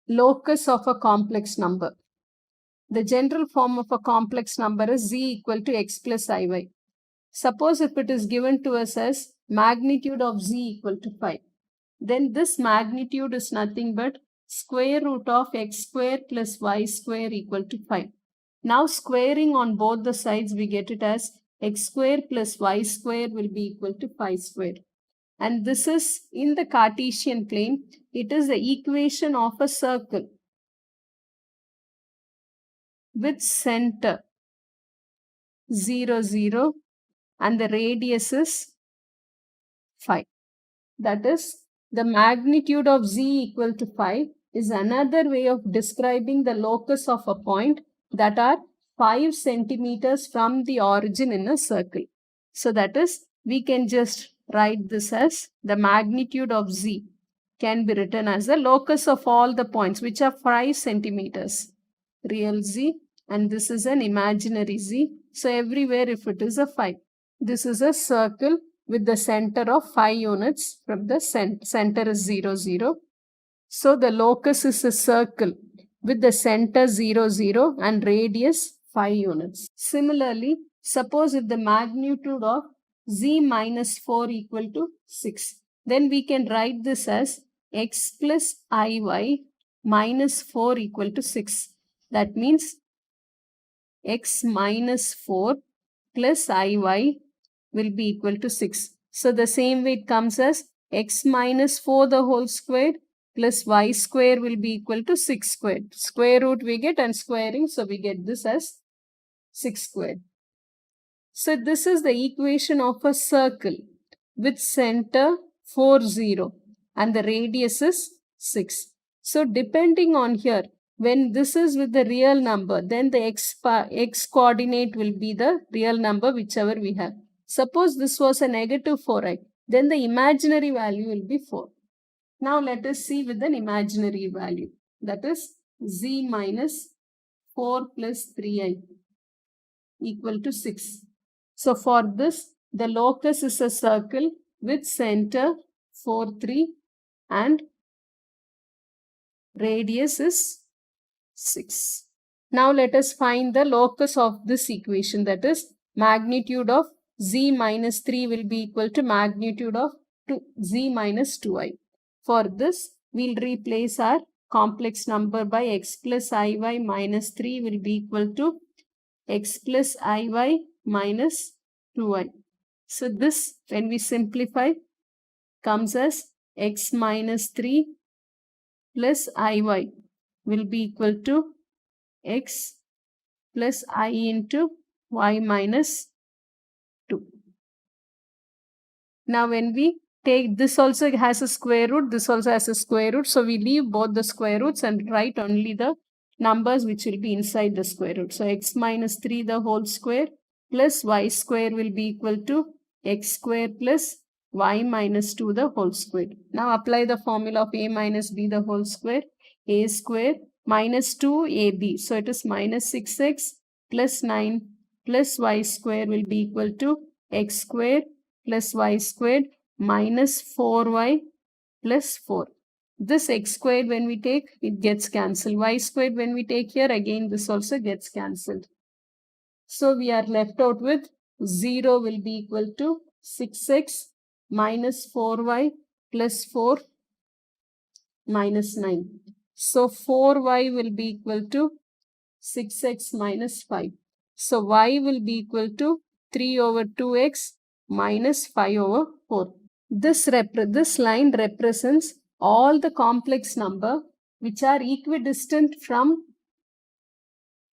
locus of a complex number. The general form of a complex number is z equal to x plus iy. Suppose if it is given to us as magnitude of z equal to 5, then this magnitude is nothing but square root of x square plus y square equal to 5. Now squaring on both the sides, we get it as x square plus y square will be equal to 5 square. And this is in the Cartesian plane. It is the equation of a circle with center 0, 0 and the radius is 5. That is, the magnitude of z equal to 5 is another way of describing the locus of a point that are 5 centimeters from the origin in a circle. So that is, we can just write this as the magnitude of z can be written as the locus of all the points which are 5 centimeters. Real z, and this is an imaginary z. So everywhere if it is a 5. This is a circle with the center of 5 units from the center is 0, 0. So the locus is a circle with the center 0, 0 and radius 5 units. Similarly, suppose if the magnitude of z minus 4 equal to 6, then we can write this as x plus iy minus 4 equal to 6. That means x minus 4 plus iy will be equal to 6. So the same way it comes as x minus 4 the whole squared plus y square will be equal to 6 squared. Square root we get and squaring, so we get this as 6 squared. So this is the equation of a circle with center 4, 0 and the radius is 6. So depending on here, when this is with the real number, then the x coordinate will be the real number whichever we have. Suppose this was a negative 4i, then the imaginary value will be 4. Now let us see with an imaginary value, that is z minus 4 plus 3i equal to 6. So for this, the locus is a circle with center 4, 3 and radius is 6. Now let us find the locus of this equation, that is magnitude of z minus 3 will be equal to magnitude of z minus 2i. For this, we'll replace our complex number by x plus iy minus 3 will be equal to x plus iy minus 2i. So this, when we simplify, comes as x minus 3 plus iy will be equal to x plus I into y minus 2. Now when we take, this also has a square root, this also has a square root. So we leave both the square roots and write only the numbers which will be inside the square root. So x minus 3 the whole square plus y square will be equal to x square plus y minus 2 the whole square. Now apply the formula of a minus b the whole square. A square minus 2ab. So it is minus 6x plus 9 plus y square will be equal to x square plus y squared minus 4y plus 4. This x squared when we take, it gets cancelled. Y squared when we take here, again this also gets cancelled. So we are left out with 0 will be equal to 6x minus 4y plus 4 minus 9. So 4y will be equal to 6x minus 5. So y will be equal to 3 over 2x minus 5 over 4. This line represents all the complex number which are equidistant from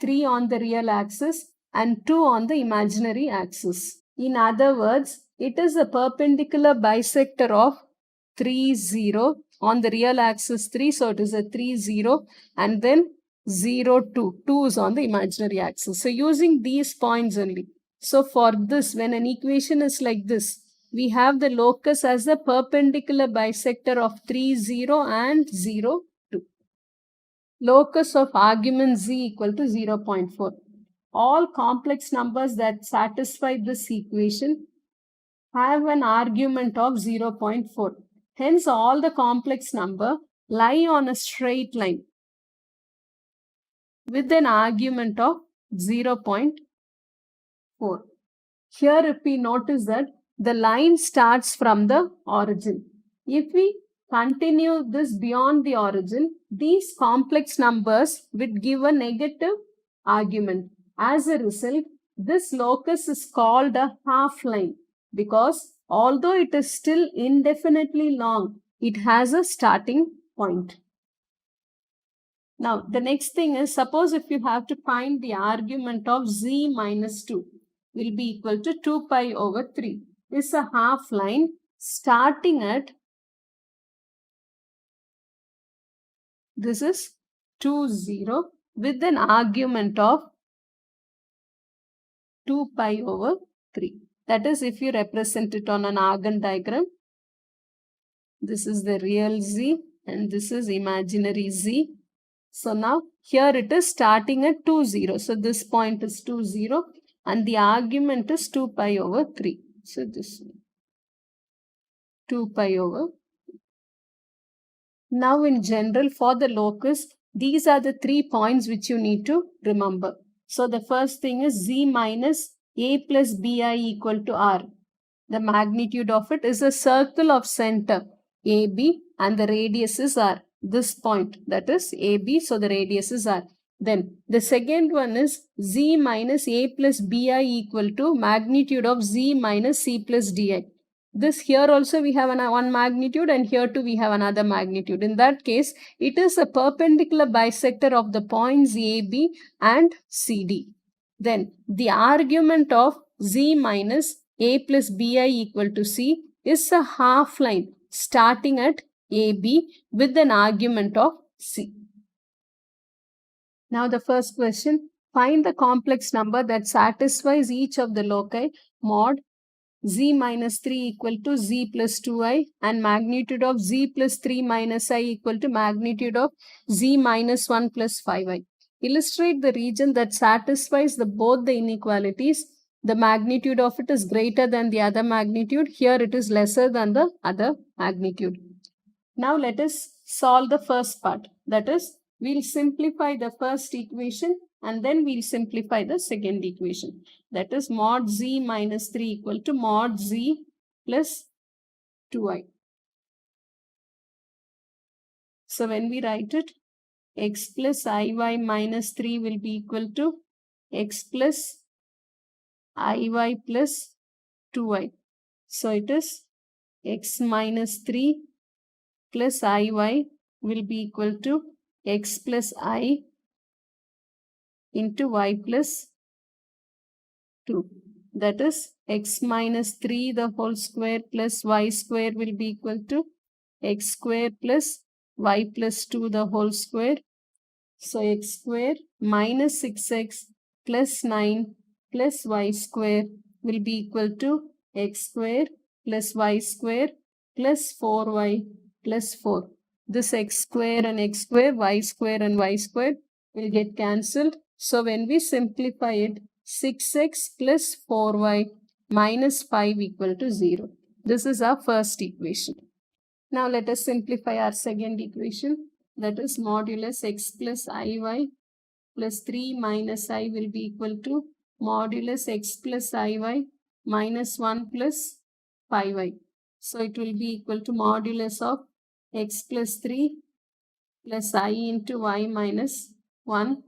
3 on the real axis and 2 on the imaginary axis. In other words, it is a perpendicular bisector of 3, 0 on the real axis 3. So it is a 3, 0 and then 0, 2. 2 is on the imaginary axis. So using these points only. So for this, when an equation is like this, we have the locus as a perpendicular bisector of 3, 0 and 0, 2. Locus of argument z equal to 0.4. All complex numbers that satisfy this equation have an argument of 0.4. Hence, all the complex number lie on a straight line. with an argument of 0.4. Here if we notice that the line starts from the origin. If we continue this beyond the origin, these complex numbers would give a negative argument. As a result, this locus is called a half line because although it is still indefinitely long, it has a starting point. Now, the next thing is, suppose if you have to find the argument of z minus 2 will be equal to 2 pi over 3. This is a half line starting at, this is 2, 0 with an argument of 2 pi over 3. That is, if you represent it on an Argand diagram, this is the real z and this is imaginary z. So now here it is starting at 2, 0. So this point is 2, 0 and the argument is 2 pi over 3. So this 2 pi over. Now in general for the locus, these are the 3 points which you need to remember. So the first thing is z minus a plus bi equal to r. The magnitude of it is a circle of center AB and the radius is r. This point, that is AB, so the radius is r. Then the second one is z minus a plus bi equal to magnitude of z minus c plus di. This here also we have one magnitude and here too we have another magnitude. In that case, it is a perpendicular bisector of the points AB and CD. Then the argument of z minus a plus bi equal to c is a half line starting at AB with an argument of c. Now the first question, find the complex number that satisfies each of the loci mod z minus 3 equal to z plus 2i and magnitude of z plus 3 minus I equal to magnitude of z minus 1 plus 5i. Illustrate the region that satisfies both the inequalities. The magnitude of it is greater than the other magnitude. Here it is lesser than the other magnitude. Now let us solve the first part. That is, we'll simplify the first equation and then we'll simplify the second equation. That is mod z minus 3 equal to mod z plus 2i. So when we write it, x plus iy minus 3 will be equal to x plus iy plus 2i. So it is x minus 3 plus iy will be equal to x plus I into y plus 2. That is x minus 3 the whole square plus y square will be equal to x square plus y plus 2 the whole square. So x square minus 6x plus 9 plus y square will be equal to x square plus y square plus 4y plus 4. This x square and x square, y square and y square will get cancelled. So when we simplify it, 6x plus 4y minus 5 equal to 0. This is our first equation. Now let us simplify our second equation. That is modulus x plus iy plus 3 minus I will be equal to modulus x plus iy minus 1 plus 5y. So it will be equal to modulus of x plus 3 plus I into y minus 1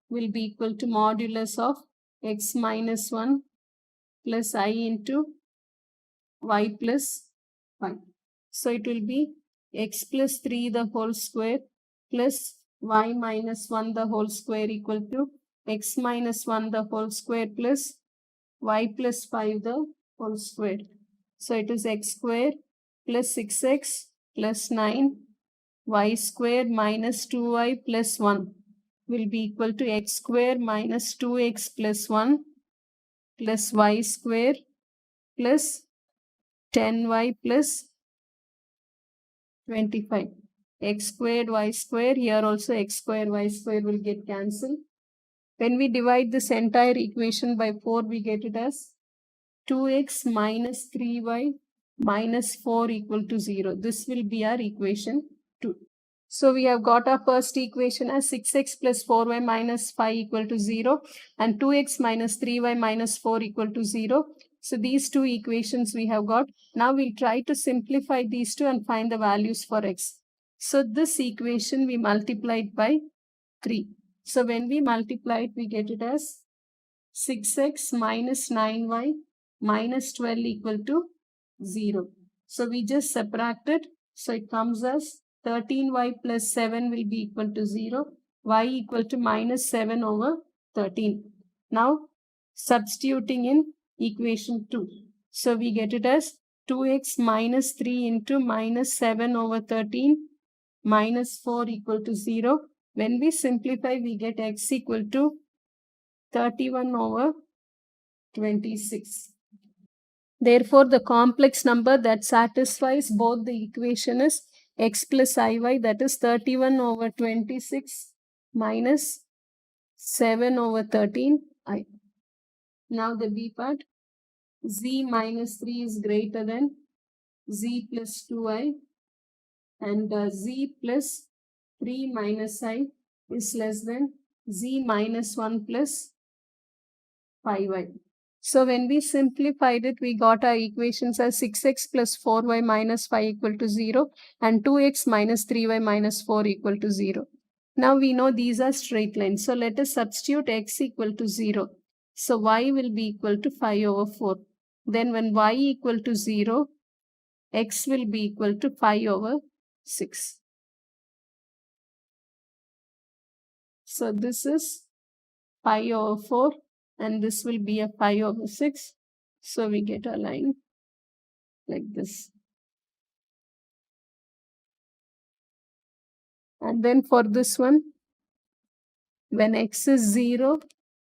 will be equal to modulus of x minus 1 plus I into y plus 1. So it will be x plus 3 the whole square plus y minus 1 the whole square equal to x minus 1 the whole square plus y plus 5 the whole square. So it is x square plus 6x plus 9 y square minus 2y plus 1 will be equal to x square minus 2x plus 1 plus y square plus 10y plus 25. X squared y square, here also x square y square will get cancelled. When we divide this entire equation by 4, we get it as 2x minus 3y minus 4 equal to 0. This will be our equation 2. So we have got our first equation as 6x plus 4y minus 5 equal to 0 and 2x minus 3y minus 4 equal to 0. So these two equations we have got. Now we'll try to simplify these two and find the values for x. So this equation we multiplied by 3. So when we multiply it, we get it as 6x minus 9y minus 12 equal to 0. So we just subtracted. So it comes as 13y plus 7 will be equal to 0. Y equal to minus 7 over 13. Now substituting in equation 2. So we get it as 2x minus 3 into minus 7 over 13 minus 4 equal to 0. When we simplify, we get x equal to 31 over 26. Therefore, the complex number that satisfies both the equation is x plus iy, that is 31 over 26 minus 7 over 13i. Now the b part, z minus 3 is greater than z plus 2i and z plus 3 minus I is less than z minus 1 plus 5y. So when we simplified it, we got our equations as 6x plus 4y minus 5 equal to 0 and 2x minus 3y minus 4 equal to 0. Now we know these are straight lines. So let us substitute x equal to 0. So y will be equal to 5 over 4. Then when y equal to 0, x will be equal to 5 over 6. So this is 5 over 4 and this will be a 5 over 6. So we get a line like this. And then for this one, when x is 0,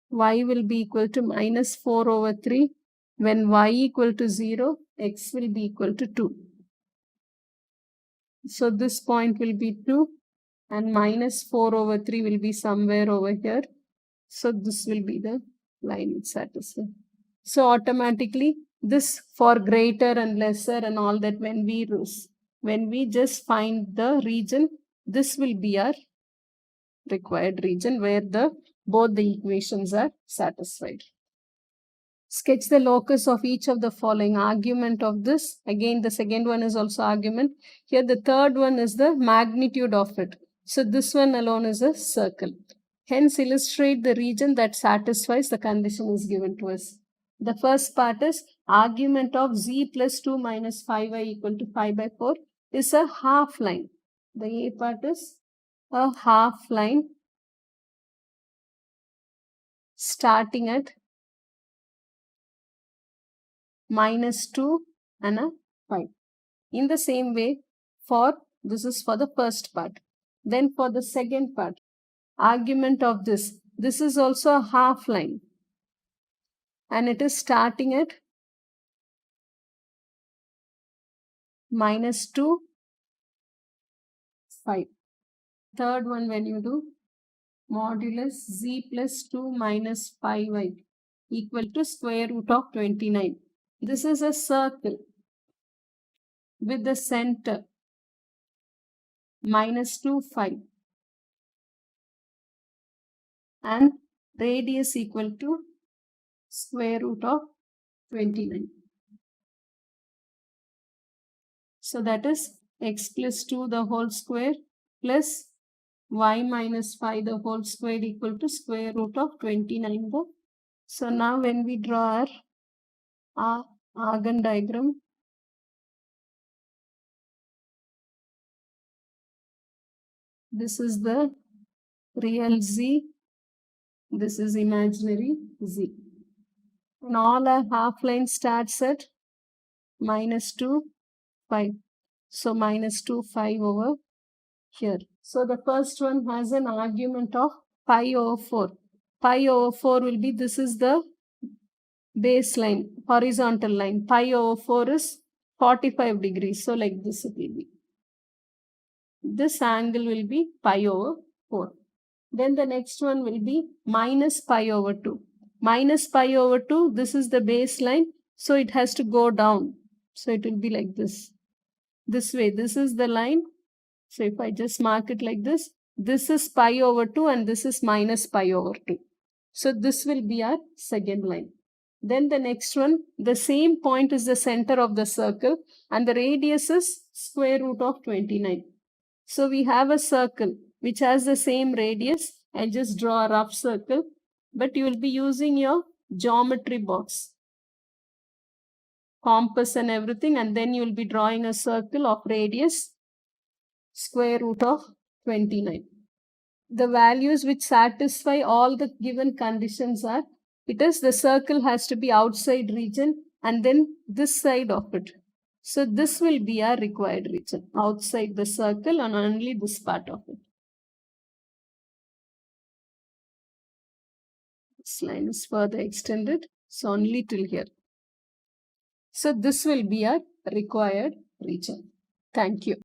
y will be equal to minus 4 over 3. When y equal to 0, x will be equal to 2. So this point will be 2 and minus 4 over 3 will be somewhere over here. So this will be the line it satisfies. So automatically this for greater and lesser and all that when we just find the region, this will be our required region where both the equations are satisfied. Sketch the locus of each of the following. Argument of this. Again, the second one is also argument. Here the third one is the magnitude of it. So this one alone is a circle. Hence illustrate the region that satisfies the condition is given to us. The first part is argument of z plus 2 minus 5y equal to 5 by 4 is a half line. The A part is a half line starting at minus 2 and a 5. In the same way, this is for the first part. Then for the second part, argument of this is also a half line and it is starting at minus 2, 5. Third one, when you do modulus z plus 2 minus 5y equal to square root of 29. This is a circle with the center minus 2, 5 and radius equal to square root of 29. So that is x plus 2 the whole square plus y minus 5 the whole square equal to square root of 29. So now when we draw our Argand diagram, this is the real z, this is imaginary z. And all our half line starts at minus 2, 5. So minus 2, 5 over here. So the first one has an argument of pi over 4. Pi over 4 will be, this is the baseline, horizontal line. Pi over 4 is 45 degrees. So like this it will be. This angle will be pi over 4. Then the next one will be minus pi over 2. Minus pi over 2, this is the baseline. So it has to go down. So it will be like this. This way, this is the line So if I just mark it like this is pi over 2 and this is minus pi over 2. So this will be our second line. Then the next one, the same point is the center of the circle and the radius is square root of 29. So we have a circle which has the same radius, and just draw a rough circle, but you will be using your geometry box, compass and everything, and then you will be drawing a circle of radius square root of 29. The values which satisfy all the given conditions are, it is the circle has to be outside region and then this side of it. So this will be our required region, outside the circle and only this part of it. This line is further extended, so only till here. So this will be our required region. Thank you.